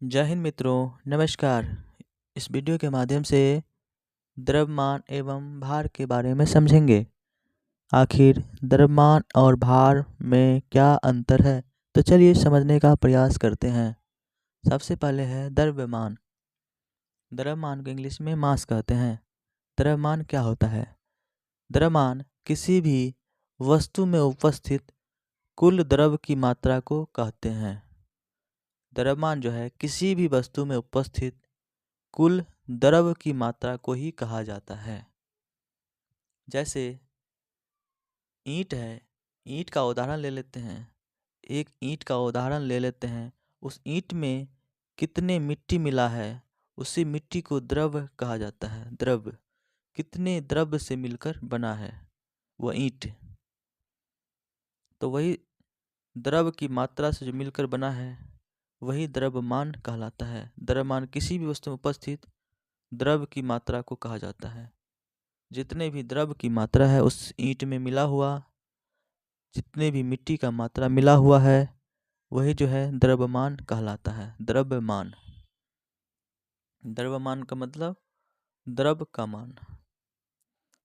जय हिंद मित्रों, नमस्कार। इस वीडियो के माध्यम से द्रव्यमान एवं भार के बारे में समझेंगे। आखिर द्रव्यमान और भार में क्या अंतर है, तो चलिए समझने का प्रयास करते हैं। सबसे पहले है द्रव्यमान। द्रव्यमान को इंग्लिश में मास कहते हैं। द्रव्यमान क्या होता है? द्रव्यमान किसी भी वस्तु में उपस्थित कुल द्रव्य की मात्रा को कहते हैं। द्रव्यमान जो है किसी भी वस्तु में उपस्थित कुल द्रव्य की मात्रा को ही कहा जाता है। जैसे ईंट है, ईंट का उदाहरण ले लेते हैं। एक ईंट का उदाहरण ले लेते हैं। उस ईंट में कितने मिट्टी मिला है, उसी मिट्टी को द्रव्य कहा जाता है। द्रव्य कितने द्रव्य से मिलकर बना है वह ईंट, तो वही द्रव्य की मात्रा से जो मिलकर बना है वही द्रव्यमान कहलाता है। द्रव्यमान किसी भी वस्तु में उपस्थित द्रव्य की मात्रा को कहा जाता है। जितने भी द्रव्य की मात्रा है उस ईंट में मिला हुआ, जितने भी मिट्टी का मात्रा मिला हुआ है, वही जो है द्रव्यमान कहलाता है। द्रव्यमान, द्रव्यमान का मतलब द्रव्य का मान।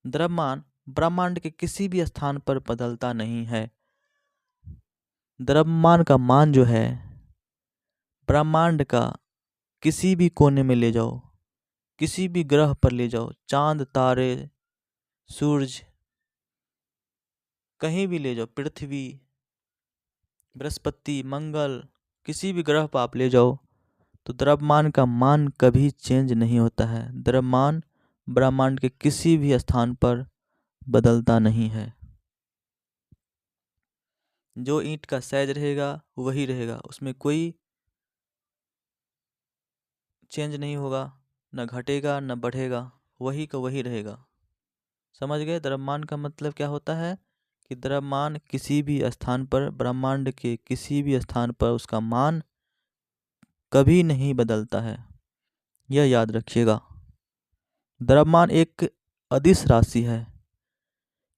द्रव्यमान ब्रह्मांड के किसी भी स्थान पर बदलता नहीं है। द्रव्यमान का मान जो है ब्रह्मांड का किसी भी कोने में ले जाओ, किसी भी ग्रह पर ले जाओ, चांद, तारे, सूरज, कहीं भी ले जाओ, पृथ्वी, बृहस्पति, मंगल, किसी भी ग्रह पर आप ले जाओ, तो द्रव्यमान का मान कभी चेंज नहीं होता है। द्रव्यमान ब्रह्मांड के किसी भी स्थान पर बदलता नहीं है। जो ईंट का साइज रहेगा वही रहेगा, उसमें कोई चेंज नहीं होगा, न घटेगा न बढ़ेगा, वही का वही रहेगा। समझ गए द्रव्यमान का मतलब क्या होता है? कि द्रव्यमान किसी भी स्थान पर, ब्रह्मांड के किसी भी स्थान पर उसका मान कभी नहीं बदलता है, यह याद रखिएगा। द्रव्यमान एक अदिश राशि है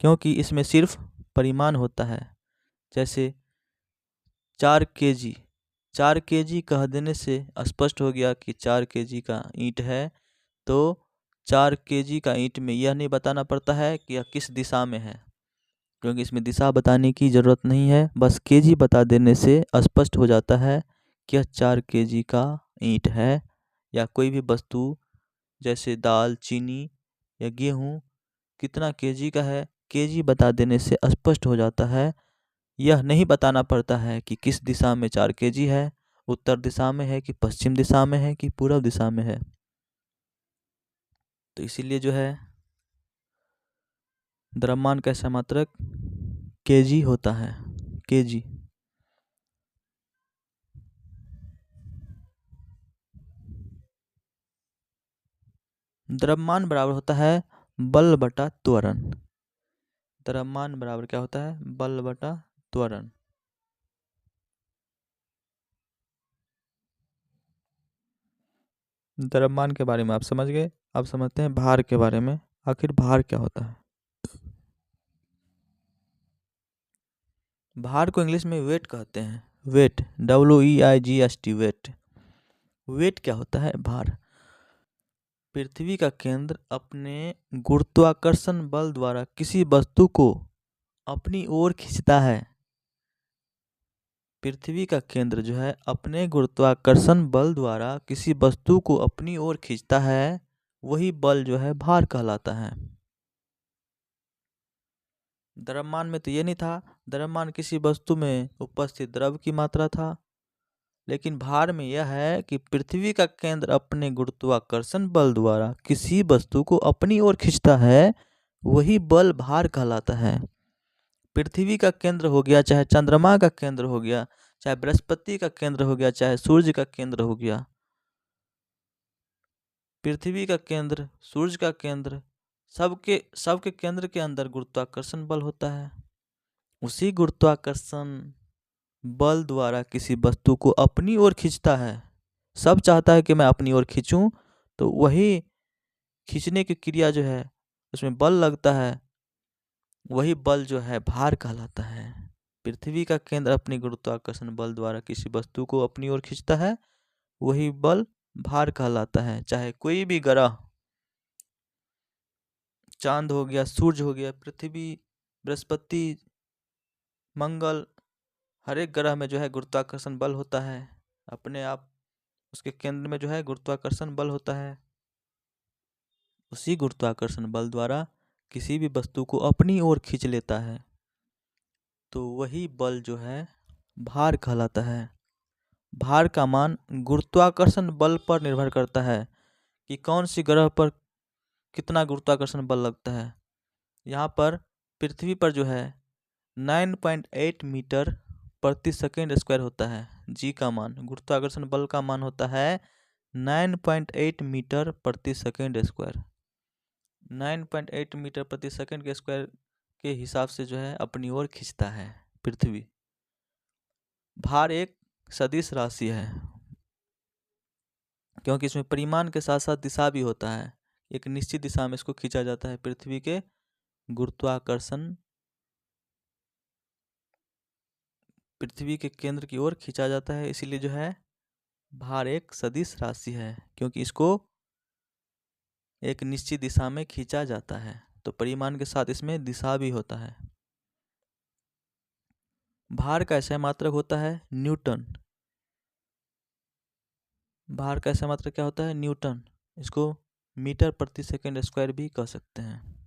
क्योंकि इसमें सिर्फ परिमाण होता है। जैसे 4 kg, 4 kg कह देने से स्पष्ट हो गया कि 4 kg का ईंट है, तो 4 kg का ईंट में यह नहीं बताना पड़ता है कि यह किस दिशा में है, क्योंकि इसमें दिशा बताने की ज़रूरत नहीं है। बस केजी बता देने से स्पष्ट हो जाता है कि यह 4 kg का ईंट है। या कोई भी वस्तु जैसे दाल, चीनी या गेहूँ कितना केजी का है, केजी बता देने से स्पष्ट हो जाता है। यह नहीं बताना पड़ता है कि किस दिशा में 4 kg है, उत्तर दिशा में है कि पश्चिम दिशा में है कि पूर्व दिशा में है। तो इसीलिए जो है द्रव्यमान का समात्रक केजी होता है। केजी। द्रव्यमान बराबर होता है बल बटा त्वरण। द्रव्यमान बराबर क्या होता है? बल बटा त्वरण। द्रव्यमान के बारे में आप समझ गए। अब समझते हैं भार के बारे में। आखिर भार क्या होता है? भार को इंग्लिश में वेट कहते हैं। Wait, WEIGHT, wait. वेट क्या होता है? भार पृथ्वी का केंद्र अपने गुरुत्वाकर्षण बल द्वारा किसी वस्तु को अपनी ओर खींचता है। पृथ्वी का केंद्र जो है अपने गुरुत्वाकर्षण बल द्वारा किसी वस्तु को अपनी ओर खींचता है, वही बल जो है भार कहलाता है। द्रव्यमान में तो ये नहीं था, द्रव्यमान किसी वस्तु में उपस्थित द्रव्य की मात्रा था। लेकिन भार में यह है कि पृथ्वी का केंद्र अपने गुरुत्वाकर्षण बल द्वारा किसी वस्तु को अपनी ओर खींचता है, वही बल भार कहलाता है। पृथ्वी का केंद्र हो गया, चाहे चंद्रमा का केंद्र हो गया, चाहे बृहस्पति का केंद्र हो गया, चाहे सूर्य का केंद्र हो गया, पृथ्वी का केंद्र, सूर्य का केंद्र, सबके केंद्र के अंदर गुरुत्वाकर्षण बल होता है। उसी गुरुत्वाकर्षण बल द्वारा किसी वस्तु को अपनी ओर खींचता है। सब चाहता है कि मैं अपनी ओर खींचूं, तो वही खींचने की क्रिया जो है उसमें बल लगता है, वही बल जो है भार कहलाता है। पृथ्वी का केंद्र अपने गुरुत्वाकर्षण बल द्वारा किसी वस्तु को अपनी ओर खींचता है, वही बल भार कहलाता है। चाहे कोई भी ग्रह, चांद हो गया, सूर्य हो गया, पृथ्वी, बृहस्पति, मंगल, हर एक ग्रह में जो है गुरुत्वाकर्षण बल होता है। अपने आप उसके केंद्र में जो है गुरुत्वाकर्षण बल होता है। उसी गुरुत्वाकर्षण बल द्वारा किसी भी वस्तु को अपनी ओर खींच लेता है, तो वही बल जो है भार कहलाता है। भार का मान गुरुत्वाकर्षण बल पर निर्भर करता है कि कौन सी ग्रह पर कितना गुरुत्वाकर्षण बल लगता है। यहाँ पर पृथ्वी पर जो है 9.8 मीटर प्रति सेकेंड स्क्वायर होता है। जी का मान, गुरुत्वाकर्षण बल का मान होता है 9.8 मीटर प्रति सेकेंड स्क्वायर। 9.8 मीटर प्रति सेकेंड के स्क्वायर के हिसाब से जो है अपनी ओर खींचता है पृथ्वी। भार एक सदिश राशि है, क्योंकि इसमें परिमाण के साथ साथ दिशा भी होता है। एक निश्चित दिशा में इसको खींचा जाता है। पृथ्वी के गुरुत्वाकर्षण पृथ्वी के केंद्र की ओर खींचा जाता है, इसीलिए जो है भार एक सदिश राशि है, क्योंकि इसको एक निश्चित दिशा में खींचा जाता है। तो परिमाण के साथ इसमें दिशा भी होता है। भार का ऐसा मात्रक होता है न्यूटन। भार का ऐसा मात्रक क्या होता है? न्यूटन। इसको मीटर प्रति सेकंड स्क्वायर भी कह सकते हैं।